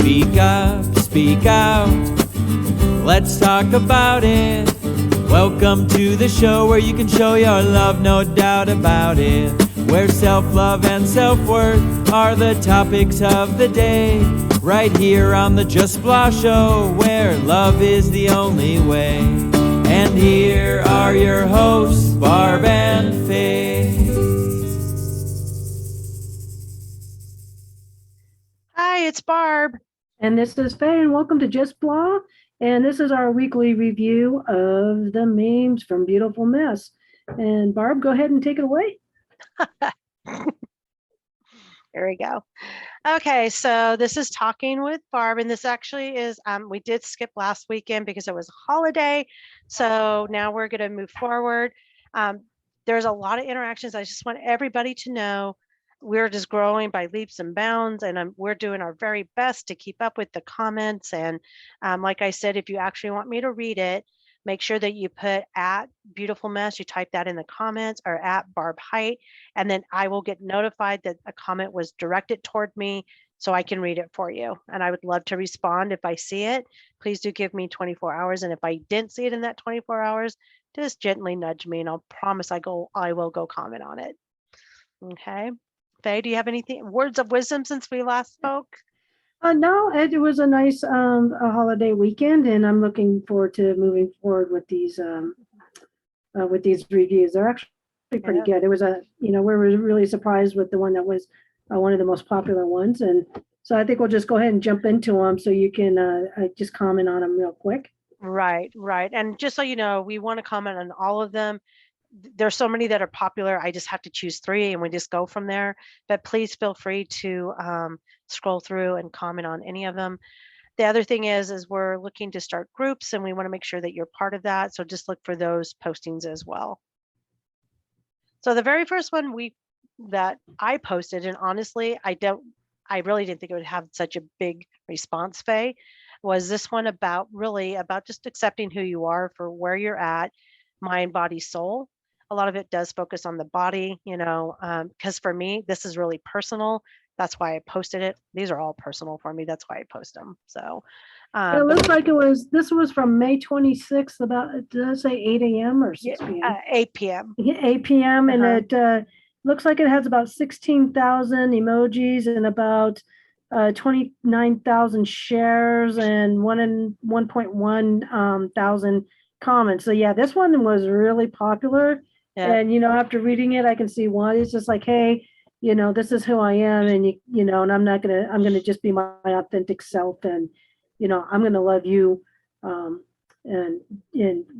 Speak up, speak out. Let's talk about it. Welcome to the show where you can show your love, no doubt about it. Where self-love and self-worth are the topics of the day. Right here on the Just Blah Show, where love is the only way. And here are your hosts, Barb and Faye. Hi, it's Barb. And this is Faye, and welcome to Just Blah. And this is our weekly review of the memes from Beautiful Mess. And Barb, go ahead and take it away. Here we go. Okay, so this is Talking with Barb, and this actually is, we did skip last weekend because it was a holiday. So now we're going to move forward. There's a lot of interactions. I just want everybody to know we're just growing by leaps and bounds, and we're doing our very best to keep up with the comments. And like I said, if you actually want me to read it, make sure that you put at Beautiful Mess, you type that in the comments, or at Barb Height, and then I will get notified that a comment was directed toward me so I can read it for you. And I would love to respond if I see it. Please do give me 24 hours. And if I didn't see it in that 24 hours, just gently nudge me and I'll promise I will go comment on it. Okay. Faye, do you have anything, words of wisdom since we last spoke? No, it was a nice a holiday weekend, and I'm looking forward to moving forward with these reviews. They're actually pretty good. It was we were really surprised with the one that was one of the most popular ones, and so I think we'll just go ahead and jump into them so you can just comment on them real quick. Right. And just so you know, we want to comment on all of them. There's so many that are popular. I just have to choose 3 and we just go from there. But please feel free to scroll through and comment on any of them. The other thing is we're looking to start groups and we want to make sure that you're part of that. So just look for those postings as well. So the very first one that I posted, and honestly, I really didn't think it would have such a big response, Faye, was this one about just accepting who you are for where you're at, mind, body, soul. A lot of it does focus on the body, because for me, this is really personal. That's why I posted it. These are all personal for me. That's why I post them. So it looks like this was from May 26th, about, did I say 8 a.m. or 6 p.m.? 8 p.m. 8 p.m. And it looks like it has about 16,000 emojis and about 29,000 shares and 1.1 thousand comments. So yeah, this one was really popular. Yeah. And after reading it, I can see why. It's just like, hey, this is who I am, and and I'm gonna just be my authentic self, and I'm gonna love you and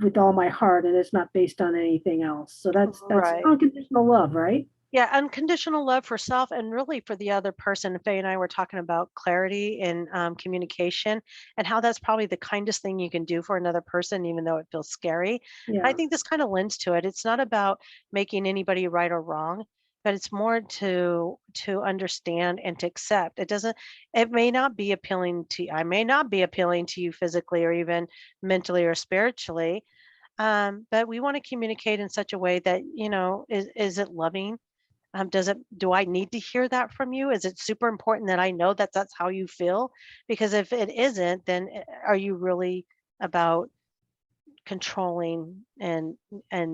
with all my heart, and it's not based on anything else. So that's right. Unconditional love, right? Yeah, unconditional love for self and really for the other person. Faye and I were talking about clarity in communication and how that's probably the kindest thing you can do for another person, even though it feels scary. Yeah. I think this kind of lends to it. It's not about making anybody right or wrong, but it's more to understand and to accept. It may not be appealing to you. I may not be appealing to you physically or even mentally or spiritually. But we want to communicate in such a way that, is it loving? Do I need to hear that from you? Is it super important that I know that that's how you feel? Because if it isn't, then are you really about controlling and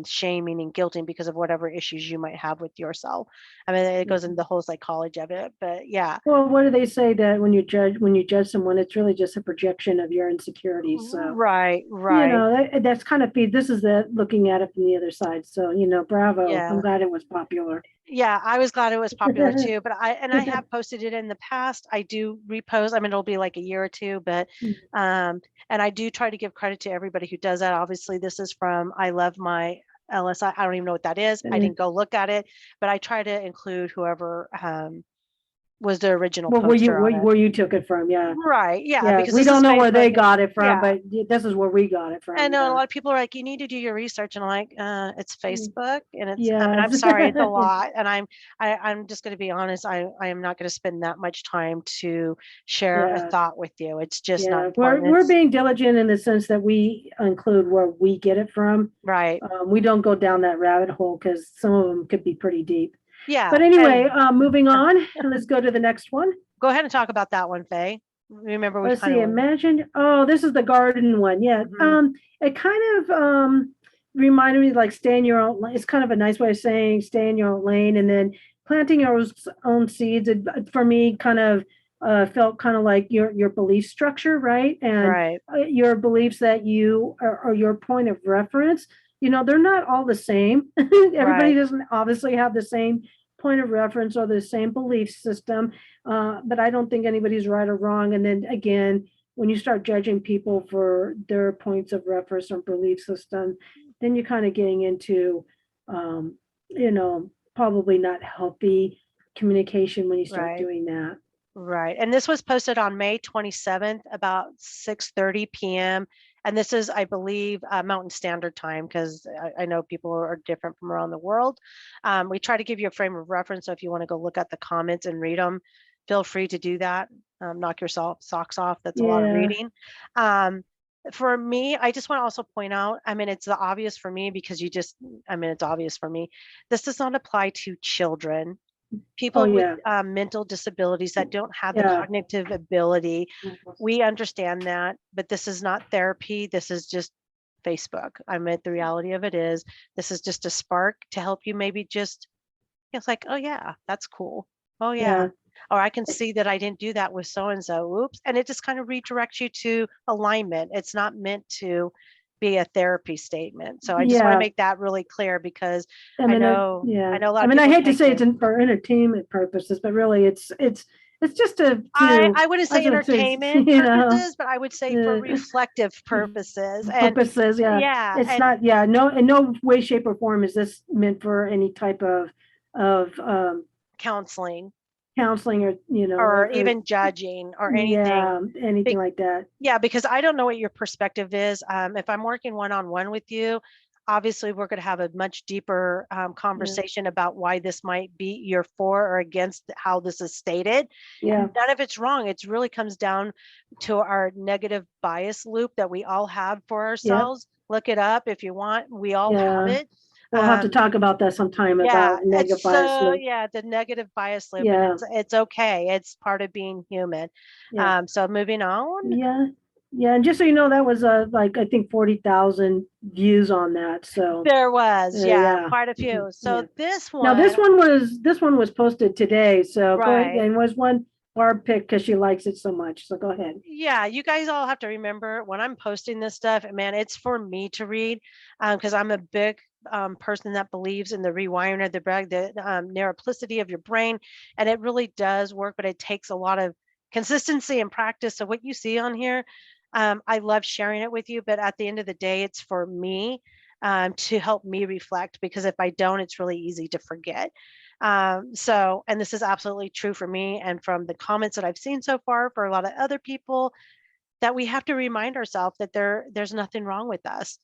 shaming and guilting because of whatever issues you might have with yourself? I mean, it goes into the whole psychology of it, but yeah. Well, what do they say that when you judge someone, it's really just a projection of your insecurities. So right. That's kind of this is looking at it from the other side. So bravo. Yeah. I'm glad it was popular. Yeah, I was glad it was popular too, but I have posted it in the past. I do repost. I mean, it'll be like a year or two, but and I do try to give credit to everybody who does that. Obviously, this is from I Love My LSI. I don't even know what that is. I didn't go look at it, but I try to include whoever was the original poster where you took it from. Yeah. Right. Yeah. Because we don't know where they got it from, but this is where we got it from. I know a lot of people are like, you need to do your research, and I'm like, it's Facebook, and it's. I mean, I'm sorry, it's a lot, and I'm just going to be honest. I am not going to spend that much time to share a thought with you. It's just not. We're being diligent in the sense that we include where we get it from. Right. We don't go down that rabbit hole because some of them could be pretty deep. Yeah. But anyway, moving on, let's go to the next one. Go ahead and talk about that one, Faye. Remember we Let's kind see, of, imagine, oh, this is the garden one, yeah. Mhm. It kind of reminded me like stay in your own, it's kind of a nice way of saying stay in your own lane, and then planting your own seeds. For me, kind of felt kind of like your belief structure, right? And right, your beliefs that you or your point of reference, they're not all the same. Everybody right, doesn't obviously have the same point of reference or the same belief system, but I don't think anybody's right or wrong. And then again, when you start judging people for their points of reference or belief system, then you're kind of getting into, probably not healthy communication when you start right. doing that. Right. And this was posted on May 27th, about 6:30 p.m. And this is, I believe, Mountain Standard Time, because I know people are different from around the world. We try to give you a frame of reference. So if you want to go look at the comments and read them, feel free to do that. Knock your socks off. That's a lot of Yeah, reading. For me, I just want to also point out, I mean, it's the obvious for me because it's obvious for me. This does not apply to children, oh people with yeah, mental disabilities that don't have the yeah, cognitive ability. We understand that, but this is not therapy. This is just Facebook. I mean, the reality of it is, this is just a spark to help you maybe just, it's like, oh yeah, that's cool. Oh yeah. yeah, Or I can see that I didn't do that with so and so. Oops. And it just kind of redirects you to alignment. It's not meant to be a therapy statement. So I just want to yeah. make that really clear, because I I mean, know yeah. I know a lot I of mean, I people hate to take say it. it's for entertainment purposes, but really, it's just I wouldn't I say was gonna say, entertainment purposes, but I would say for uh, reflective purposes. And purposes. Yeah, yeah, it's and not. Yeah, no, in no way, shape, or form is this meant for any type of counseling counseling or or even judging or anything. yeah, anything like that. Yeah, because I don't know what your perspective is. If I'm working one-on-one with you, obviously we're going to have a much deeper Yeah, conversation about why this might be you're for or against how this is stated. yeah, And none of it's wrong. It really comes down to our negative bias loop that we all have for yeah, ourselves. Look it up if you want. We all have yeah. it. We'll have to Um, talk about that sometime yeah, about negative it's bias loop. yeah, the negative bias loop, and Yeah, it's okay. It's part of being human. yeah. So moving on. Yeah, yeah, and just so you know, that was like I think 40,000 views on that. So There was, yeah, yeah, quite a mhm, few. So yeah. this Now one, this one was posted today. So go ahead, right. and was one Barb picked because she likes it so much. So go ahead. Yeah, you guys all have to remember when I'm posting this stuff, man, it's for me to read, because I'm a big person that believes in the rewiring of the brain, the neuroplasticity of your brain, and it really does work, but it takes a lot of consistency and practice. So what you see on here, I love sharing it with you, but at the end of the day, it's for me, to help me reflect, because if I don't, it's really easy to forget. So, and this is absolutely true for me and from the comments that I've seen so far for a lot of other people, that we have to remind ourselves that there's nothing wrong with us,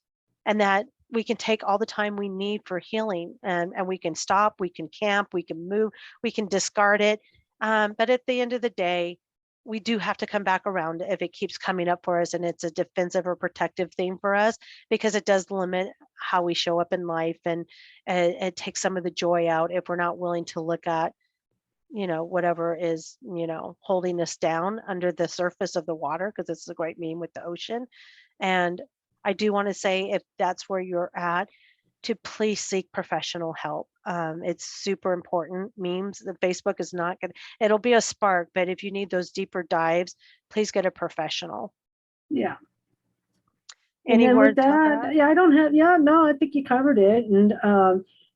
and that we can take all the time we need for healing, and we can stop, we can camp, we can move, we can discard it. But at the end of the day, we do have to come back around if it keeps coming up for us and it's a defensive or protective thing for us, because it does limit how we show up in life, and it takes some of the joy out if we're not willing to look at, whatever is, holding us down under the surface of the water, because it's a great meme with the ocean. And I do want to say, if that's where you're at, to please seek professional help. It's super important. Memes, the Facebook is not going to, it'll be a spark, but if you need those deeper dives, please get a professional. Yeah. And Any then with words on that? that, yeah, I don't have, yeah, no, I think you covered it. And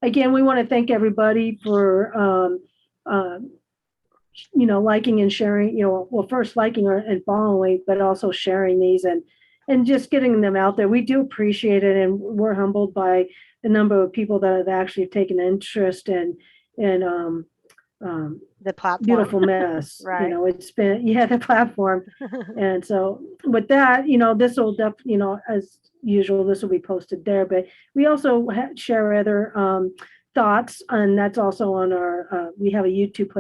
again, we want to thank everybody for, liking and sharing, well, first liking and following, but also sharing these and just getting them out there. We do appreciate it. And we're humbled by the number of people that have actually taken interest in um, The platform, beautiful mess. right? It's been, yeah, the platform. And so with that, this will as usual, this will be posted there, but we also share other thoughts, and that's also on our, we have a YouTube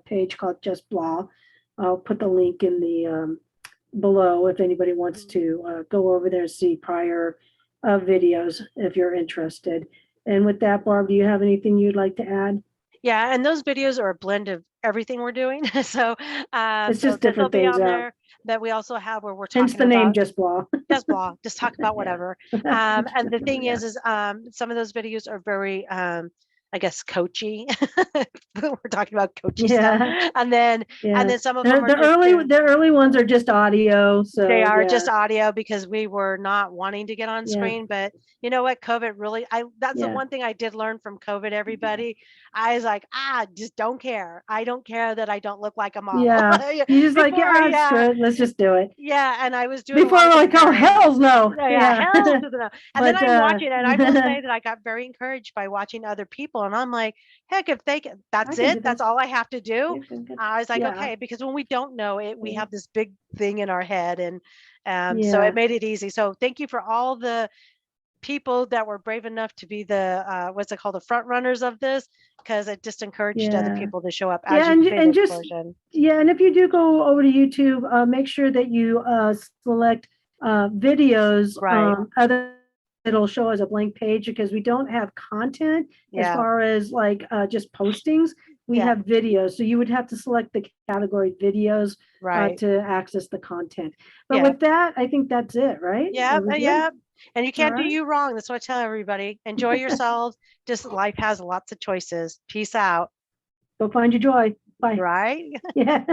page called Just Blah. I'll put the link in the below if anybody wants to go over there and see prior videos if you're interested. And with that, Barb, do you have anything you'd like to add? Yeah, and those videos are a blend of everything we're doing. So, It's so just this will different be things, on yeah. there. That we also have where we're Hence talking the name about Just Blah. just blah, just talk about Yeah. whatever. And the thing Yeah. is some of those videos are very, I guess, coachy. We're talking about coachy stuff, Yeah. and then Yeah. some of them are just The early ones are just audio. they So are yeah. just audio because we were not wanting to get on Yeah. screen. But you know what? COVID really, that's the Yeah. one thing I did learn from COVID, everybody. I was like, just don't care. I don't care that I don't look like a model. Yeah. Yeah, You just like, before, yeah, yeah, screw it. Let's just do it. yeah. And I was doing a Before lot we're of like, oh, comparing. hells no. Yeah, Yeah. hell to the no. And then But I'm watching it, and I will say that I got very encouraged by watching other people, and I'm like, heck, if they can, I that's can it. do That's this. all I have to do. I was like, Yeah. okay, because when we don't know it, we Yeah. have this big thing in our head, and so Yeah. it made it easy. So thank you for all the people that were brave enough to be the what's it called, the front runners of this, because it just encouraged other Yeah. people to show up, as Yeah. you say, And the just, explosion. yeah. And if you do go over to YouTube, make sure that you select videos Right. other it'll show as a blank page because we don't have content as Yeah. far as like just postings. We Yeah. have videos. So you would have to select the category videos Right. to access the content. But Yeah. with that, I think that's it, right? Yeah. Are we good? Yeah. And you can't do right. you wrong. That's what I tell everybody. Enjoy yourselves. Just life has lots of choices. Peace out. Go find your joy. Bye. Right? Yeah.